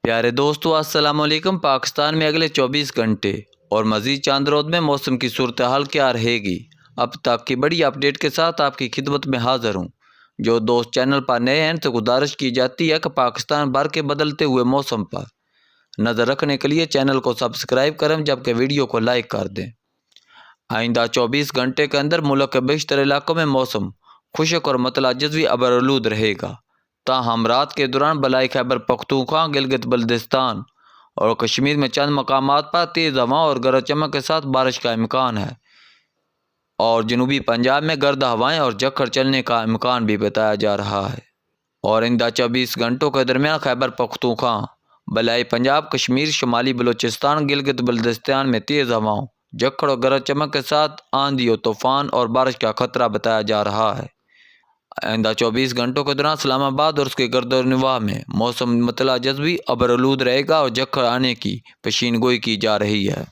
پیارے دوستو، السلام علیکم۔ پاکستان میں اگلے 24 گھنٹے اور مزید چاند روز میں موسم کی صورتحال کیا رہے گی؟ اب تک کی بڑی اپڈیٹ کے ساتھ آپ کی خدمت میں حاضر ہوں۔ جو دوست چینل پر نئے ہیں تو گزارش کی جاتی ہے کہ پاکستان بھر کے بدلتے ہوئے موسم پر نظر رکھنے کے لیے چینل کو سبسکرائب کریں، جبکہ ویڈیو کو لائک کر دیں۔ آئندہ 24 گھنٹے کے اندر ملک کے بیشتر علاقوں میں موسم خشک اور مطلع جزوی ابرآلود رہے گا، تاہم رات کے دوران بالائی خیبر پختونخوا، گلگت بلتستان اور کشمیر میں چند مقامات پر تیز ہواؤں اور گرج چمک کے ساتھ بارش کا امکان ہے، اور جنوبی پنجاب میں گرد ہوائیں اور جھکڑ چلنے کا امکان بھی بتایا جا رہا ہے۔ اور آئندہ 24 گھنٹوں کے درمیان خیبر پختونخوا، بالائی پنجاب، کشمیر، شمالی بلوچستان، گلگت بلتستان میں تیز ہواؤں، جھکڑ اور گرج چمک کے ساتھ آندھی اور طوفان اور بارش کا خطرہ بتایا جا رہا ہے۔ آئندہ 24 گھنٹوں کے دوران اسلام آباد اور اس کے گرد و نواح میں موسم مطلع جزوی ابرآلود رہے گا اور جھکڑ آنے کی پیشین گوئی کی جا رہی ہے۔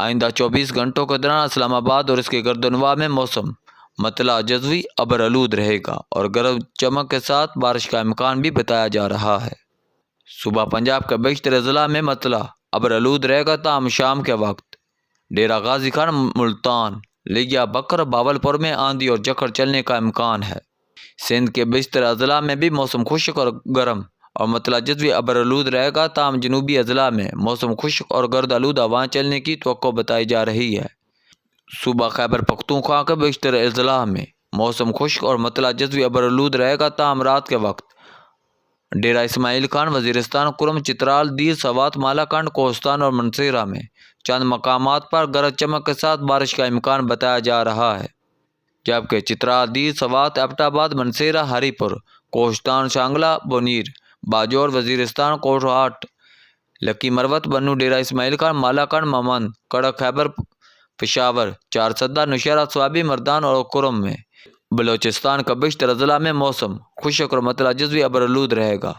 آئندہ 24 گھنٹوں کے دوران اسلام آباد اور اس کے گرد و نواح میں موسم مطلع جزوی ابرآلود رہے گا اور گرج چمک کے ساتھ بارش کا امکان بھی بتایا جا رہا ہے۔ صبح پنجاب کے بیشتر اضلاع میں مطلع ابرآلود رہے گا، تاہم شام کے وقت ڈیرہ غازی خان، ملتان، لیا، بکر، باولپور میں آندھی اور جھکڑ چلنے کا امکان ہے۔ سندھ کے بیشتر اضلاع میں بھی موسم خشک اور گرم اور مطلع جزوی ابرآلود رہے گا، تاہم جنوبی اضلاع میں موسم خشک اور گرد آلود ہوائیں چلنے کی توقع بتائی جا رہی ہے۔ صوبہ خیبر پختونخوا کے بیشتر اضلاع میں موسم خشک اور مطلع جزوی ابرآلود رہے گا، تاہم رات کے وقت ڈیرہ اسماعیل خان، وزیرستان، کرم، چترال، دیر، سوات، مالاکنڈ، کوہستان اور منصیرہ میں چند مقامات پر گرج چمک کے ساتھ بارش کا امکان بتایا جا رہا ہے، جبکہ چترال، دیر، سوات، ایبٹ آباد، منصیرہ، ہری پور، کوہستان، شانگلہ، بونیر، باجوڑ، وزیرستان، کوٹھاٹ، لکی مروت، بنو، ڈیرہ اسماعیل خان، مالاکنڈ، ممند، کڑک خیبر، پشاور، چارسدہ، نوشہرہ، سوابی، مردان اور کرم میں بلوچستان کا بیشتر اضلاع میں موسم خشک اور مطلع جزوی ابرآلود رہے گا،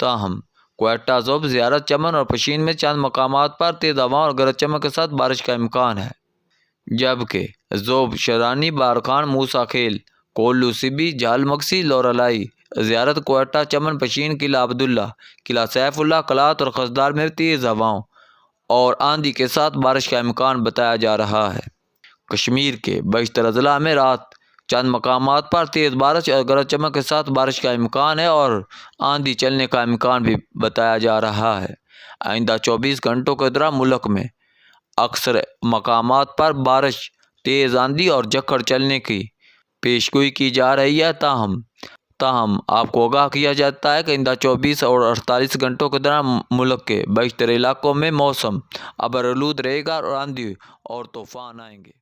تاہم کوئٹہ، ذوب، زیارت، چمن اور پشین میں چند مقامات پر تیز ہواؤں اور گرج چمک کے ساتھ بارش کا امکان ہے، جبکہ ذوب، شرانی، بارکھان، موسیٰ کھیل، کولو، سبی، جال مکسی، لورالائی، زیارت، کوئٹہ، چمن، پشین، قلعہ عبداللہ، قلعہ سیف اللہ، کلات اور خضدار میں تیز ہواؤں اور آندھی کے ساتھ بارش کا امکان بتایا جا رہا ہے۔ کشمیر کے بیشتر اضلاع میں رات چند مقامات پر تیز بارش اور گرج چمک کے ساتھ بارش کا امکان ہے اور آندھی چلنے کا امکان بھی بتایا جا رہا ہے۔ آئندہ 24 گھنٹوں کے دوران ملک میں اکثر مقامات پر بارش، تیز آندھی اور جھکڑ چلنے کی پیشگوئی کی جا رہی ہے، تاہم آپ کو آگاہ کیا جاتا ہے کہ آئندہ 24 اور 48 گھنٹوں کے دوران ملک کے بیشتر علاقوں میں موسم ابرآلود رہے گا اور آندھی اور طوفان آئیں گے۔